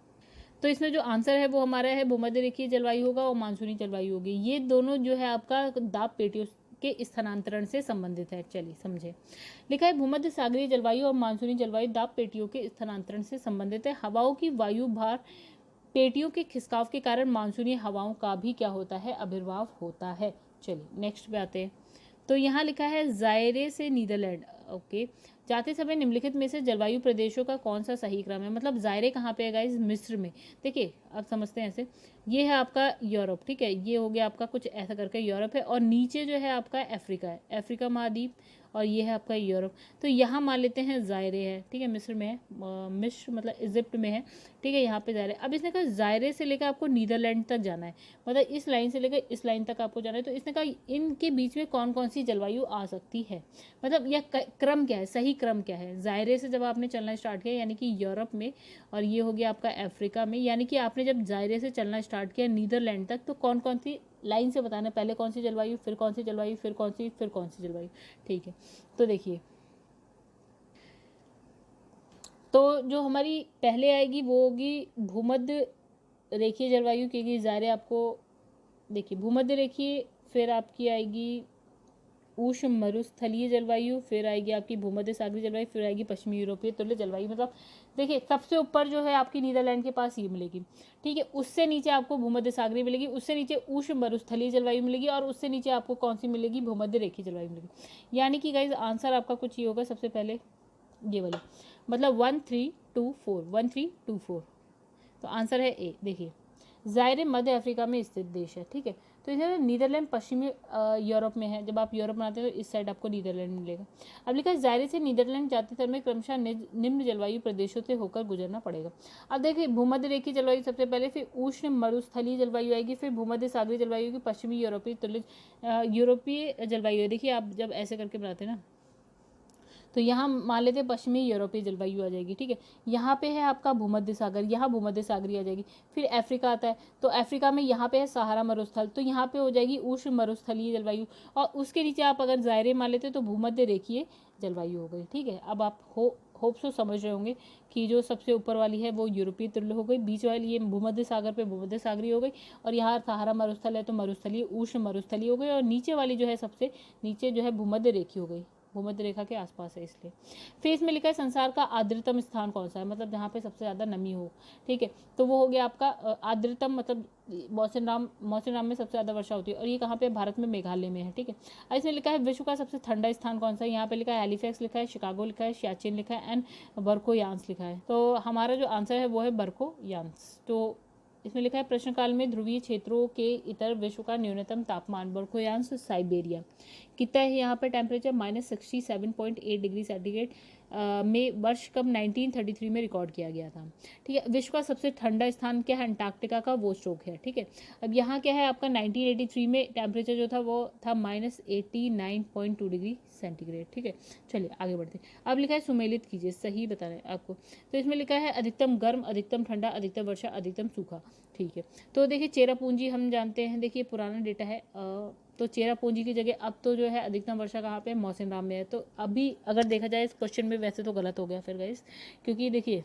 तो इसमें जो आंसर है वो हमारा है भूमध्य रेखीय जलवायु होगा और मानसूनी जलवायु होगी। ये दोनों जो है आपका दाब पेटियों के स्थानांतरण से संबंधित है। चलिए समझे, लिखा है भूमध्य सागरीय जलवायु और मानसूनी जलवायु दाब पेटियों के स्थानांतरण से संबंधित है। हवाओं की वायु भार पेटियों के खिसकाव के कारण मानसूनी हवाओं का भी क्या होता है, आविर्भाव होता है। चलिए नेक्स्ट पे आते हैं। तो यहाँ लिखा है जायरे से नीदरलैंड, ओके, जाते समय निम्नलिखित में से जलवायु प्रदेशों का कौन सा सही क्रम है। मतलब जायरे कहाँ पे है गाइस, मिस्र में। देखिए अब समझते हैं ऐसे, ये है आपका यूरोप, ठीक है, ये हो गया आपका कुछ ऐसा करके यूरोप है, और नीचे जो है आपका अफ्रीका है, अफ्रीका महाद्वीप, और ये है आपका यूरोप। तो यहाँ मान लेते हैं ज़ायरे है, ठीक है, मिस्र में है, मिस्र मतलब इजिप्ट में है, ठीक है, यहाँ पे ज़ायरे। अब इसने कहा ज़ायरे से लेकर आपको नीदरलैंड तक जाना है, मतलब इस लाइन से लेकर इस लाइन तक आपको जाना है। तो इसने कहा इनके बीच में कौन कौन सी जलवायु आ सकती है, मतलब यह क्रम क्या है, सही क्रम क्या है। ज़ायरे से जब आपने चलना स्टार्ट किया यानी कि यूरोप में, और ये हो गया आपका अफ्रीका में, यानी कि आपने जब ज़ायरे से चलना स्टार्ट किया नीदरलैंड तक, तो कौन कौन सी लाइन से बताना, पहले कौन सी जलवायु, फिर कौन सी जलवायु, फिर कौन सी जलवायु, ठीक है। तो देखिए, तो जो हमारी पहले आएगी वो होगी भूमध्य रेखीय जलवायु, क्योंकि ज़ायरे आपको देखिए भूमध्य रेखीय, फिर आपकी आएगी उष्ण मरुस्थलीय जलवायु, फिर आएगी आपकी भूमध्य सागरीय जलवायु, फिर आएगी पश्चिमी यूरोपीय तुल्य जलवायु। मतलब देखिए सबसे ऊपर जो है आपकी नीदरलैंड के पास ये मिलेगी, ठीक है, उससे नीचे आपको भूमध्य सागरीय मिलेगी, उससे नीचे उष्ण मरुस्थलीय जलवायु मिलेगी, और उससे नीचे आपको कौन सी मिलेगी, भूमध्य रेखीय जलवायु मिलेगी। यानी कि गाइज आंसर आपका कुछ ये होगा, सबसे पहले ये वाली, मतलब 1324, 1324। तो आंसर है ए। देखिए ज़ायरे मध्य अफ्रीका में स्थित देश है, ठीक है। तो इधर नीदरलैंड पश्चिमी यूरोप में है, जब आप यूरोप बनाते हो तो इस साइड आपको नीदरलैंड मिलेगा। अब लिखा है ज़ायरे से नीदरलैंड जाते समय क्रमशः निम्न जलवायु प्रदेशों से होकर गुजरना पड़ेगा। अब देखिए भूमध्य रेखीय जलवायु सबसे पहले, फिर उष्ण मरुस्थलीय जलवायु आएगी, फिर भूमध्य सागरीय जलवायु की, पश्चिमी यूरोपीय जलवायु। देखिए आप जब ऐसे करके बनाते हैं ना, तो यहाँ मान लेते हैं पश्चिमी यूरोपीय जलवायु आ जाएगी, ठीक है। यहाँ पे है आपका भूमध्य सागर, यहाँ भूमध्य सागरीय आ जाएगी। फिर अफ्रीका आता है, तो अफ्रीका में यहाँ पे है सहारा मरुस्थल, तो यहाँ पे हो जाएगी उष्ण मरुस्थलीय जलवायु। और उसके नीचे आप अगर ज़ायरे मान लेते तो भूमध्य रेखीय जलवायु हो गई, ठीक है। अब आप होप सो समझ रहे होंगे कि जो सबसे ऊपर वाली है वो यूरोपीय तुल्य हो गई, बीच वाली ये भूमध्य सागर पे भूमध्य सागरीय हो गई, और यहाँ सहारा मरुस्थल है तो मरुस्थलीय उष्ण मरुस्थलीय हो गई, और नीचे वाली जो है सबसे नीचे जो है भूमध्य रेखीय हो गई, भूमध्य रेखा के आसपास है इसलिए। फिर इसमें लिखा है संसार का आर्द्रतम स्थान कौन सा है, मतलब जहाँ पे सबसे ज़्यादा नमी हो, ठीक है। तो वो हो गया आपका आर्द्रतम, मतलब मौसिनराम में सबसे ज़्यादा वर्षा होती है, और ये कहाँ पे, भारत में मेघालय में है, ठीक है। इसमें लिखा है विश्व का सबसे ठंडा स्थान कौन सा है, यहाँ पे लिखा है हैलीफैक्स लिखा है, शिकागो लिखा है, सियाचिन लिखा है, एंड बर्कोयांस लिखा है। तो हमारा जो आंसर है वो है बर्कोयांस। तो इसमें लिखा है प्रश्नकाल में ध्रुवीय क्षेत्रों के इतर विश्व का न्यूनतम तापमान बर्कोयांस साइबेरिया कितना है, यहाँ पर टेम्परेचर -67.8 डिग्री सेंटीग्रेड में वर्ष कब 1933 में रिकॉर्ड किया गया था, ठीक है। विश्व का सबसे ठंडा स्थान क्या है, अंटार्कटिका का वोस्टोक है, ठीक है। अब यहाँ क्या है आपका 1983 में टेम्परेचर जो था वो था -89.2 डिग्री सेंटीग्रेड, ठीक है। चलिए आगे बढ़ते हैं। अब लिखा है सुमेलित कीजिए, सही बता रहे हैं आपको। तो इसमें लिखा है अधिकतम गर्म, अधिकतम ठंडा, अधिकतम वर्षा, अधिकतम सूखा, ठीक है। तो देखिए चेरापूंजी हम जानते हैं, देखिए पुराना डेटा है, तो चेरापूंजी की जगह अब तो जो है अधिकतम वर्षा कहाँ पे, मौसिनराम में है। तो अभी अगर देखा जाए इस क्वेश्चन में, वैसे तो गलत हो गया फिर गाइस, क्योंकि देखिए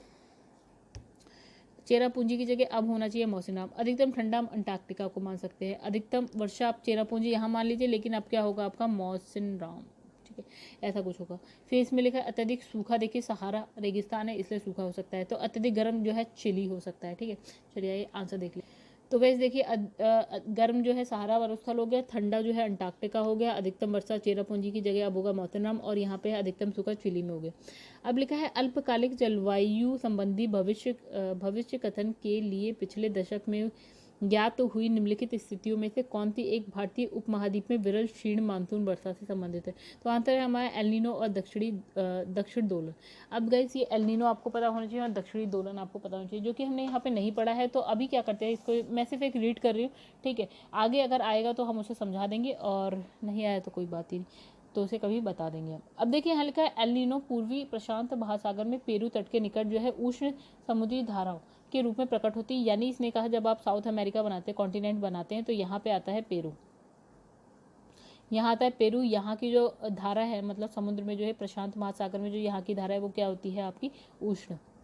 चेरापूंजी की जगह अब होना चाहिए मौसिनराम। अधिकतम ठंडा हम अंटार्कटिका को मान सकते हैं, अधिकतम वर्षा आप चेरापूंजी यहाँ मान लीजिए, लेकिन अब क्या होगा आपका मौसिनराम, ठीक है, ऐसा कुछ होगा। फिर इसमें लिखा है अत्यधिक सूखा, देखिए सहारा रेगिस्तान है इसलिए सूखा हो सकता है। तो अत्यधिक गर्म जो है चिली हो सकता है, ठीक है। चलिए ये आंसर देख लें। तो वैसे देखिए गर्म जो है सहारा मरुस्थल हो गया, ठंडा जो है अंटार्कटिका हो गया, अधिकतम वर्षा चेरापूंजी की जगह अब होगा मौसिनराम, और यहाँ पे अधिकतम सूखा चिली में हो गया। अब लिखा है अल्पकालिक जलवायु संबंधी भविष्य कथन के लिए पिछले दशक में ज्ञात हुई निम्नलिखित स्थितियों में से कौन सी एक भारतीय उपमहाद्वीप में विरल क्षीण मानसून वर्षा से संबंधित है। तो आंसर है हमारा एलनीनो और दक्षिण दोलन। अब गाइस ये एलनीनो आपको पता होना चाहिए और दक्षिणी दोलन आपको पता होना चाहिए, जो कि हमने यहाँ पे नहीं पढ़ा है। तो अभी क्या करते हैं, इसको मैं सिर्फ एक रीड कर रही हूँ, ठीक है। आगे अगर आएगा तो हम उसे समझा देंगे, और नहीं आया तो कोई बात ही नहीं, तो उसे कभी बता देंगे। अब देखिए यहाँ लिखा है एलनीनो पूर्वी प्रशांत महासागर में पेरू तट के निकट जो है उष्ण समुद्री धाराओं के रूप में प्रकट होती है। यानी इसने कहा जब आप साउथ अमेरिका बनाते हैं, कॉन्टिनेंट बनाते हैं, तो यहाँ पे आता है पेरू, यहाँ आता है पेरू। यहाँ की जो धारा है, मतलब समुद्र में जो है प्रशांत महासागर में जो यहाँ की धारा है वो क्या होती है आपकी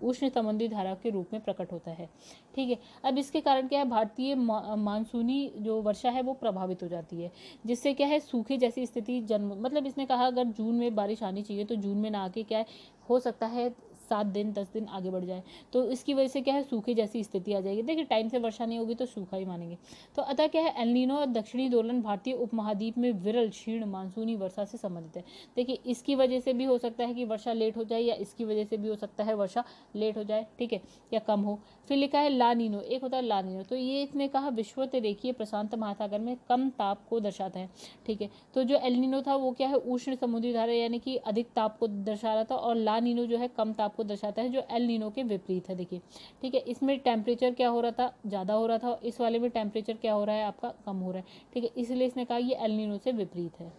उष्ण समुद्री धारा के रूप में प्रकट होता है, ठीक है। अब इसके कारण क्या है, भारतीय मानसूनी जो वर्षा है वो प्रभावित हो जाती है, जिससे क्या है सूखे जैसी स्थिति जन्म, मतलब इसने कहा अगर जून में बारिश आनी चाहिए तो जून में ना आके क्या है हो सकता है 7 दिन 10 दिन आगे बढ़ जाए तो इसकी वजह से क्या है, सूखे जैसी स्थिति आ जाएगी। देखिए टाइम से वर्षा नहीं होगी तो सूखा ही मानेंगे। तो अतः क्या है, एल नीनो और दक्षिणी दोलन भारतीय उपमहाद्वीप में विरल क्षीण मानसूनी वर्षा से संबंधित है। देखिए इसकी वजह से भी हो सकता है कि वर्षा लेट हो जाए, या इसकी वजह से भी हो सकता है वर्षा लेट हो जाए, ठीक है, या कम हो। फिर लिखा है ला नीनो, एक होता है ला नीनो, तो ये इसने कहा विषुवत रेखीय प्रशांत महासागर में कम ताप को दर्शाता है, ठीक है। तो जो एल नीनो था वो क्या है, उष्ण समुद्री धारा यानी कि अधिक ताप को दर्शा रहा था, और ला नीनो जो है कम ताप को दर्शाता है, जो एल नीनो के विपरीत है। देखिए ठीक है, इसमें टेम्परेचर क्या हो रहा था, ज़्यादा हो रहा था, इस वाले में टेम्परेचर क्या हो रहा है आपका, कम हो रहा है, ठीक है, इसलिए इसने कहा ये एल नीनो से विपरीत है।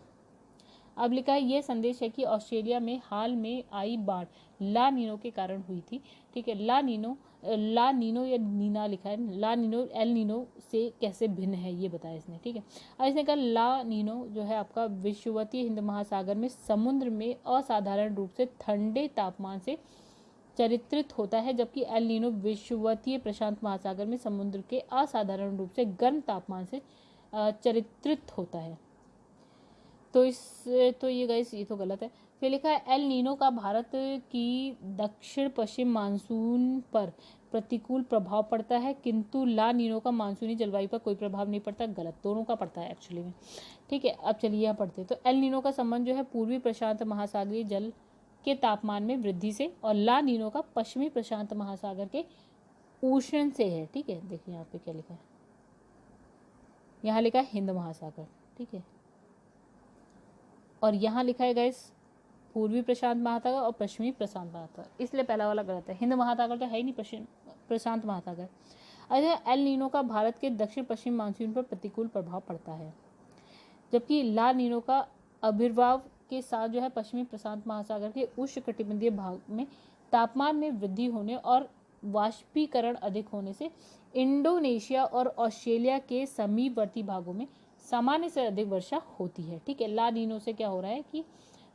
अब लिखा है ये संदेश है कि ऑस्ट्रेलिया में हाल में आई बाढ़ ला नीनो के कारण हुई थी, ठीक है। ला नीनो या नीना लिखा है, ला नीनो एल नीनो से कैसे भिन्न है ये बताया इसने, ठीक है। अब इसने कहा ला नीनो जो है आपका विषुवतीय हिंद महासागर में समुद्र में असाधारण रूप से ठंडे तापमान से चरित्रित होता है, जबकि एल नीनो विषुवतीय प्रशांत महासागर में समुद्र के असाधारण रूप से गर्म तापमान से चरित्रित होता है। तो ये गाइस ये तो गलत है। फिर लिखा है एल नीनो का भारत की दक्षिण पश्चिम मानसून पर प्रतिकूल प्रभाव पड़ता है, किंतु ला नीनो का मानसूनी जलवायु पर कोई प्रभाव नहीं पड़ता। गलत, दोनों का पड़ता है एक्चुअली में, ठीक है। अब चलिए यहाँ पढ़ते हैं। तो एल नीनो का संबंध जो है पूर्वी प्रशांत महासागरीय जल के तापमान में वृद्धि से, और ला नीनो का पश्चिमी प्रशांत महासागर के उष्ण से है, ठीक है। देखिए यहाँ पे क्या लिखा है, यहाँ लिखा है हिंद महासागर, ठीक है, और यहाँ लिखा है गाइस पूर्वी प्रशांत महासागर और पश्चिमी प्रशांत महासागर, इसलिए पहला वाला गलत है। हिंद महासागर तो है ही नहीं, पश्चिम प्रशांत महासागर। अच्छा, एल नीनो का भारत के दक्षिण पश्चिम मानसून पर प्रतिकूल प्रभाव पड़ता है, जबकि ला नीनो का आविर्भाव के साथ जो है पश्चिमी प्रशांत महासागर के उष्णकटिबंधीय भाग में तापमान में वृद्धि होने और वाष्पीकरण अधिक होने से इंडोनेशिया और ऑस्ट्रेलिया के समीपवर्ती भागों में सामान्य से अधिक वर्षा होती है, ठीक है। ला नीनो से क्या हो रहा है कि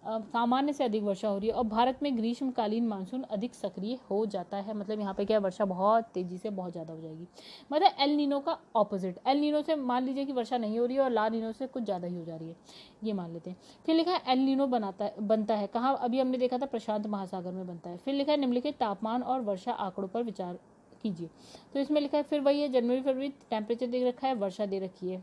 सामान्य से अधिक वर्षा हो रही है, और भारत में ग्रीष्मकालीन मानसून अधिक सक्रिय हो जाता है। मतलब यहाँ पे क्या वर्षा बहुत तेजी से बहुत ज़्यादा हो जाएगी। मतलब एल नीनो का ऑपोजिट, एल नीनो से मान लीजिए कि वर्षा नहीं हो रही है और ला नीनो से कुछ ज़्यादा ही हो जा रही है, ये मान लेते हैं। फिर लिखा है एल नीनो बनता है कहाँ, अभी हमने देखा था प्रशांत महासागर में बनता है। फिर लिखा है निम्नलिखित तापमान और वर्षा आंकड़ों पर विचार कीजिए। तो इसमें लिखा है फिर वही है, जनवरी फरवरी टेम्परेचर दे रखा है, वर्षा दे रखी है।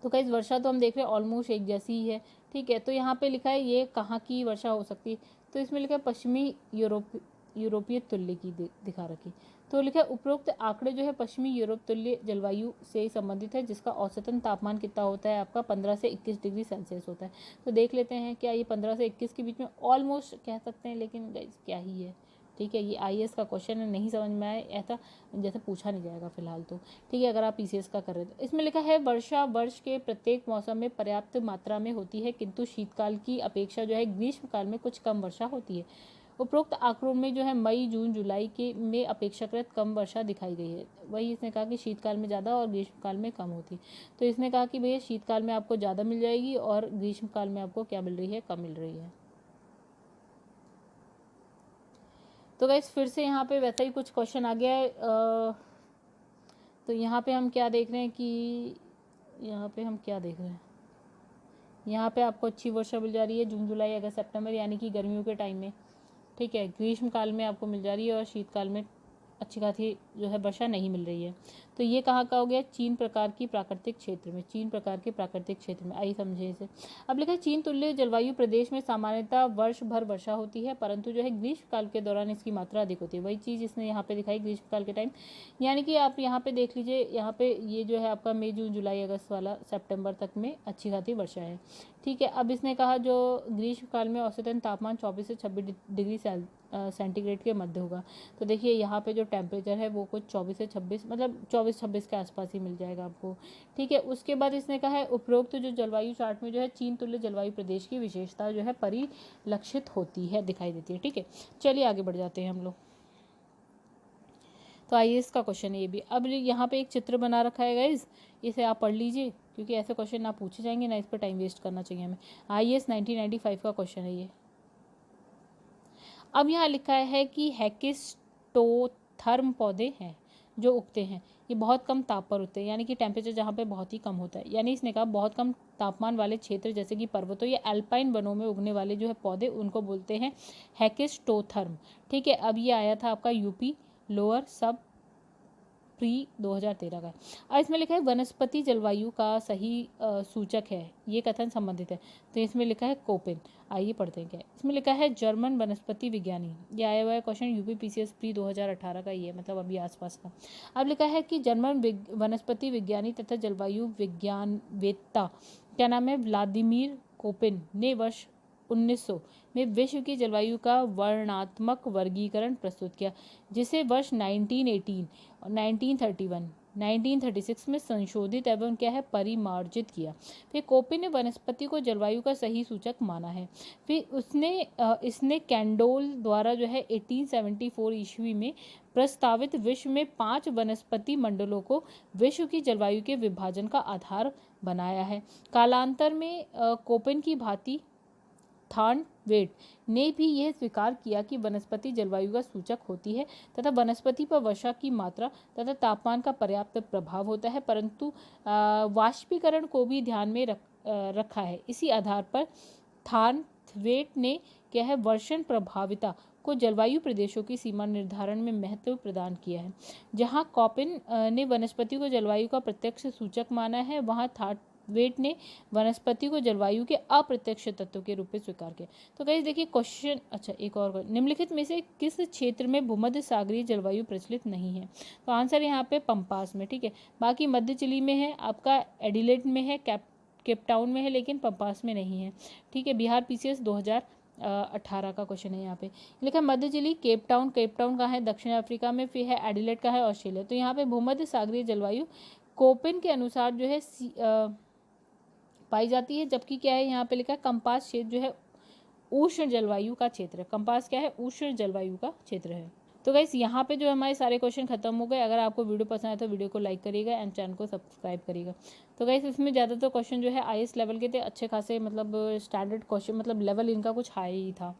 तो गाइस वर्षा तो हम देख रहे हैं ऑलमोस्ट एक जैसी ही है, ठीक है। तो यहाँ पे लिखा है ये कहाँ की वर्षा हो सकती है, तो इसमें लिखा है पश्चिमी यूरोपीय तुल्य की दिखा रखी। तो लिखा है उपरोक्त आंकड़े जो है पश्चिमी यूरोप तुल्य जलवायु से संबंधित है, जिसका औसतन तापमान कितना होता है आपका 15 से 21 डिग्री सेल्सियस होता है। तो देख लेते हैं क्या ये 15 से 21 के बीच में ऑलमोस्ट कह सकते हैं, लेकिन गाइस क्या ही है, ठीक है। ये IAS का क्वेश्चन है, नहीं समझ में आए ऐसा जैसे पूछा नहीं जाएगा फिलहाल तो, ठीक है, अगर आप PCS का कर रहे थे। इसमें लिखा है वर्षा वर्ष के प्रत्येक मौसम में पर्याप्त मात्रा में होती है, किंतु शीतकाल की अपेक्षा जो है ग्रीष्मकाल में कुछ कम वर्षा होती है। उपरोक्त आंकड़ों में जो है मई जून जुलाई के में अपेक्षाकृत कम वर्षा दिखाई गई है। वही इसने कहा कि शीतकाल में ज़्यादा और ग्रीष्मकाल में कम होती है। तो इसने कहा कि भैया शीतकाल में आपको ज़्यादा मिल जाएगी और ग्रीष्मकाल में आपको क्या मिल रही है, कम मिल रही है। तो गाइस फिर से यहाँ पे वैसा ही कुछ क्वेश्चन आ गया है। तो यहाँ पे हम क्या देख रहे हैं कि यहाँ पे आपको अच्छी वर्षा मिल जा रही है जून जुलाई अगस्त सितंबर, यानी कि गर्मियों के टाइम में, ठीक है। ग्रीष्मकाल में आपको मिल जा रही है और शीतकाल में अच्छी खासी जो है वर्षा नहीं मिल रही है। तो ये कहाँ का हो गया, चीन प्रकार की प्राकृतिक क्षेत्र में, चीन प्रकार के प्राकृतिक क्षेत्र में, आइए समझे इसे। अब लिखा है चीन तुल्य जलवायु प्रदेश में सामान्यतः वर्ष भर वर्षा होती है, परंतु जो है ग्रीष्मकाल के दौरान इसकी मात्रा अधिक होती है। वही चीज़ इसने यहाँ पे दिखाई ग्रीष्मकाल के टाइम, यानी कि आप यहाँ पे देख लीजिए, यहाँ पे ये जो है आपका मई जून जुलाई अगस्त वाला सितंबर तक में अच्छी खासी वर्षा है, ठीक है। अब इसने कहा जो ग्रीष्मकाल में औसतन तापमान 24 से 26 डिग्री सेंटीग्रेड के मध्य होगा। तो देखिए यहाँ पे जो टेम्परेचर है वो कुछ 24 से 26 मतलब 24-26 के आसपास ही मिल जाएगा आपको, ठीक है। उसके बाद इसने कहा है उपरोक्त जो जलवायु चार्ट में जो है चीन तुल्य जलवायु प्रदेश की विशेषता जो है परिलक्षित होती है, दिखाई देती है, ठीक है। चलिए आगे बढ़ जाते हैं हम लोग। तो IAS का क्वेश्चन है ये भी। अब यहाँ पे एक चित्र बना रखा है गाइज, इसे आप पढ़ लीजिए, क्योंकि ऐसे क्वेश्चन ना पूछे जाएंगे ना इस पर टाइम वेस्ट करना चाहिए हमें। IAS 1995 का क्वेश्चन है ये। अब यहाँ लिखा है कि हेकिस्टोथर्म पौधे हैं जो उगते हैं ये बहुत कम ताप पर उगते हैं, यानी कि टेम्परेचर जहाँ पे बहुत ही कम होता है। यानी इसने कहा बहुत कम तापमान वाले क्षेत्र जैसे कि पर्वतों या अल्पाइन वनों में उगने वाले जो है पौधे, उनको बोलते हैं हेकेस्टोथर्म। ठीक है, अब ये आया था आपका यूपी लोअर सब प्री 2013 का। और इसमें लिखा है वनस्पति जलवायु का सही सूचक है, ये कथन संबंधित है। तो इसमें लिखा है कोपेन। आइए पढ़ते हैं क्या है। इसमें लिखा है जर्मन वनस्पति विज्ञानी, ये आया हुआ है क्वेश्चन यूपी पीसीएस प्री 2018 का, ये मतलब अभी आसपास का। अब लिखा है कि जर्मन वनस्पति विज्ञानी तथा जलवायु विज्ञान वेत्ता क्या नाम है, व्लादिमीर कोपेन ने वर्ष 1900 में विश्व की जलवायु का वर्णनात्मक वर्गीकरण प्रस्तुत किया, जिसे वर्ष 1918 और 1931 1936 में संशोधित एवं क्या है परिमार्जित किया। फिर कोपेन ने वनस्पति को जलवायु का सही सूचक माना है। फिर इसने कैंडोल द्वारा जो है 1874 ईस्वी में प्रस्तावित विश्व में 5 वनस्पति मंडलों को विश्व की जलवायु के विभाजन का आधार बनाया है। कालांतर में कोपेन की भांति थॉर्नवेट ने भी यह स्वीकार किया कि वनस्पति जलवायु का सूचक होती है तथा वनस्पति पर वर्षा की मात्रा तथा तापमान का पर्याप्त प्रभाव होता है, परंतु वाष्पीकरण को भी ध्यान में रखा है। इसी आधार पर थॉर्नवेट ने क्या है वर्षण प्रभाविता को जलवायु प्रदेशों की सीमा निर्धारण में महत्व प्रदान किया है। जहां कोपेन ने वनस्पति को जलवायु का प्रत्यक्ष सूचक माना है, वहां थॉर्नवेट ने वनस्पति को जलवायु के अप्रत्यक्ष तत्व के रूप में स्वीकार किया। तो गाइस देखिए क्वेश्चन, अच्छा एक और, निम्नलिखित में से किस क्षेत्र में भूमध्य सागरीय जलवायु प्रचलित नहीं है? तो आंसर यहाँ पे पंपास में। ठीक है, बाकी मध्य चिली में है, आपका एडिलेड में है, केपटाउन में है, लेकिन पंपास में नहीं है। ठीक है, बिहार पीसीएस 2018 का क्वेश्चन है यहाँ पे लिखा है मध्य चिली, केपटाउन कहाँ है, दक्षिण अफ्रीका में, फिर है एडिलेड का है ऑस्ट्रेलिया। तो यहाँ पे भूमध्य सागरीय जलवायु कोपेन के अनुसार जो है पाई जाती है, जबकि क्या है यहाँ पे लिखा है कंपास क्षेत्र जो है उष्ण जलवायु का क्षेत्र है। कंपास क्या है, उष्ण जलवायु का क्षेत्र है। तो गाइस यहाँ पे जो हमारे सारे क्वेश्चन खत्म हो गए। अगर आपको वीडियो पसंद आए तो वीडियो को लाइक करिएगा एंड चैनल को सब्सक्राइब करिएगा। तो गाइस इसमें ज़्यादातर क्वेश्चन जो है आईएएस लेवल के थे, अच्छे खासे मतलब स्टैंडर्ड क्वेश्चन, मतलब लेवल इनका कुछ हाई ही था।